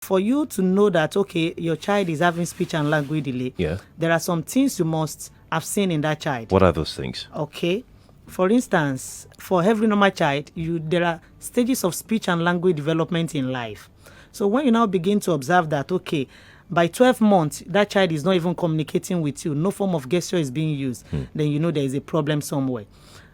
for you to know that, okay, your child is having speech and language delay, there are some things you must have seen in that child. What are those things? Okay. For instance, for every normal child, there are stages of speech and language development in life. So when you now begin to observe that, okay, by 12 months, that child is not even communicating with you, no form of gesture is being used, then you know there is a problem somewhere.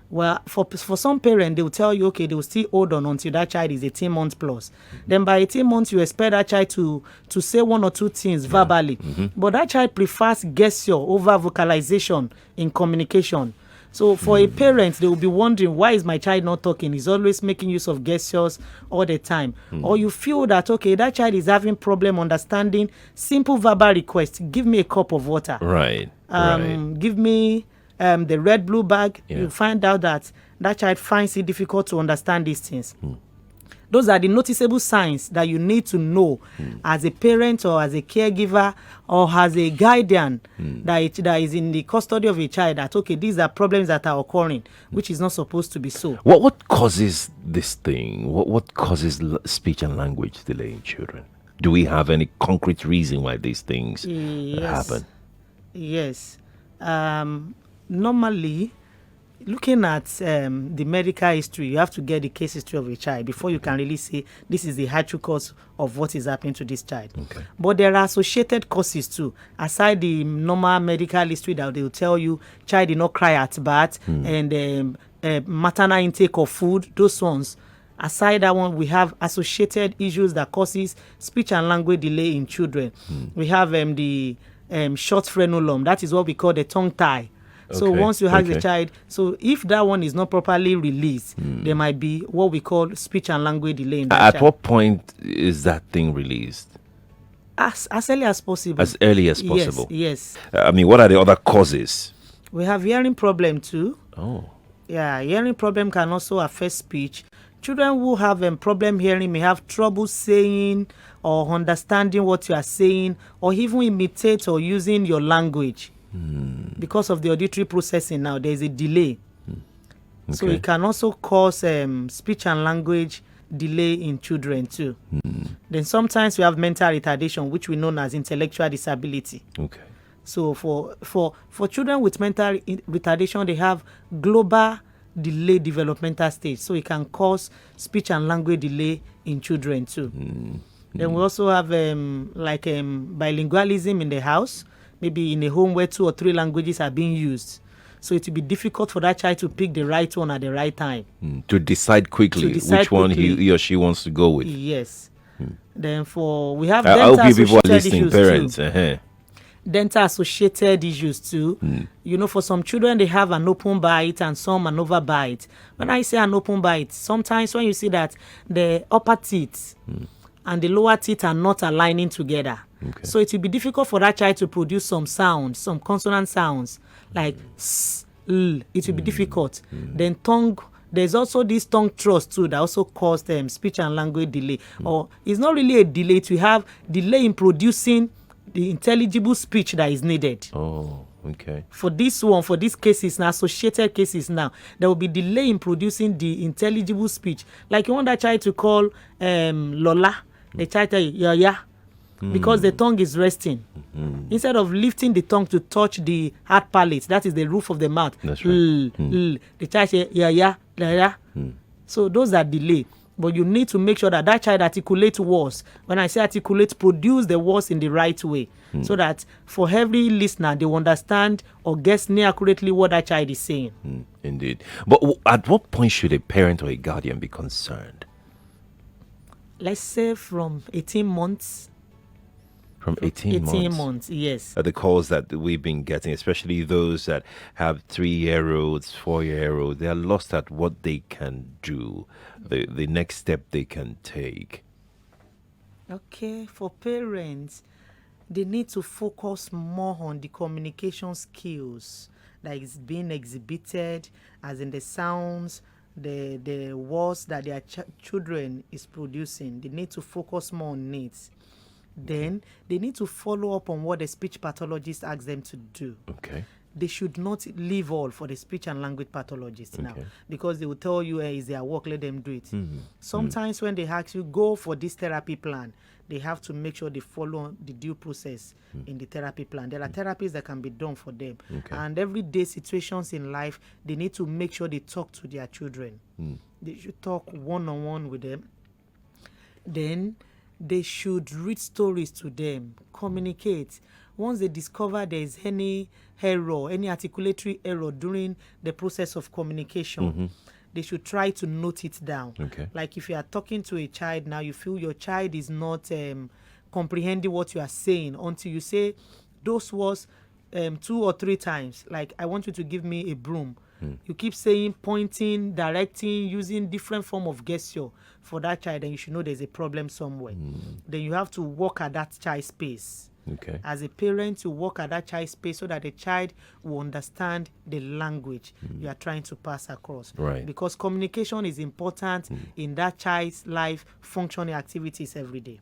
Well, for some parents, they will tell you, okay, they will still hold on until that child is 18 months plus. Then by 18 months, you expect that child to say one or two things verbally. But that child prefers gesture over vocalization in communication. So for a parent, they will be wondering, why is my child not talking? He's always making use of gestures all the time. Or you feel that, okay, that child is having problem understanding simple verbal requests. Give me a cup of water. Right. Give me the red blue bag. You find out that child finds it difficult to understand these things. Those are the noticeable signs that you need to know as a parent or as a caregiver or as a guardian that is in the custody of a child, that, okay, these are problems that are occurring, which is not supposed to be so. What causes this thing? What causes speech and language delay in children? Do we have any concrete reason why these things happen? Yes. Normally, looking at the medical history, you have to get the case history of a child before you can really say this is the actual cause of what is happening to this child. Okay. But there are associated causes too, aside the normal medical history that they will tell you child did not cry at birth and maternal intake of food, those ones. Aside that one, we have associated issues that causes speech and language delay in children. We have the short frenulum, that is what we call the tongue tie. So once you have the child, so if that one is not properly released, there might be what we call speech and language delay in that At child. what point is that thing released? As early as possible. As early as possible? Yes. I mean, what are the other causes? We have hearing problem too. Oh. Yeah, hearing problem can also affect speech. Children who have problem hearing may have trouble saying or understanding what you are saying, or even imitate or using your language. Because of the auditory processing now, there is a delay. So it can also cause speech and language delay in children too. Then sometimes we have mental retardation, which we know as intellectual disability. Okay. So for children with mental retardation, they have global delay developmental stage. So it can cause speech and language delay in children too. Then we also have bilingualism in the house. Maybe in a home where 2 or 3 languages are being used. So it will be difficult for that child to pick the right one at the right time. To decide quickly which one he or she wants to go with. Yes. Then we have I hope people are dental-associated listening, issues parents. too. Dental-associated issues too. You know, for some children, they have an open bite and some an over bite. When I say an open bite, sometimes when you see that the upper teeth and the lower teeth are not aligning together. So it will be difficult for that child to produce some sounds, some consonant sounds like s, l. It will be difficult. Then tongue, there's also this tongue thrust too that also caused speech and language delay. Or it's not really a delay, to have delay in producing the intelligible speech that is needed. Oh, okay. For this one, for these cases now, associated cases now, there will be delay in producing the intelligible speech. Like you want that child to call Lola, the child tell you, yeah. Because the tongue is resting. Instead of lifting the tongue to touch the hard palate, that is the roof of the mouth. That's right. The child say, yeah. So those are delay. But you need to make sure that child articulates words. When I say articulate, produce the words in the right way. So that for every listener, they will understand or guess near accurately what that child is saying. Indeed. But at what point should a parent or a guardian be concerned? Let's say from 18 months. From 18 months, yes. The calls that we've been getting, especially those that have 3-year-olds, 4-year-olds, they are lost at what they can do, the next step they can take. Okay, for parents, they need to focus more on the communication skills that is being exhibited, as in the sounds, the words that their children is producing. They need to focus more on it. Then they need to follow up on what the speech pathologist asks them to do. Okay. they should not leave all for the speech and language pathologist now, because they will tell you, it's their work, let them do it. Sometimes when they ask you, go for this therapy plan, they have to make sure they follow the due process in the therapy plan. There are therapies that can be done for them. And everyday situations in life, they need to make sure they talk to their children. They should talk one-on-one with them. Then they should read stories to them, communicate. Once they discover there is any error, any articulatory error during the process of communication, they should try to note it down. Like if you are talking to a child now, you feel your child is not comprehending what you are saying until you say those words 2 or 3 times. Like, I want you to give me a broom. You keep saying, pointing, directing, using different form of gesture for that child, and you should know there's a problem somewhere. Then you have to work at that child's pace. As a parent, you work at that child's pace so that the child will understand the language you are trying to pass across. Because communication is important in that child's life functioning activities every day.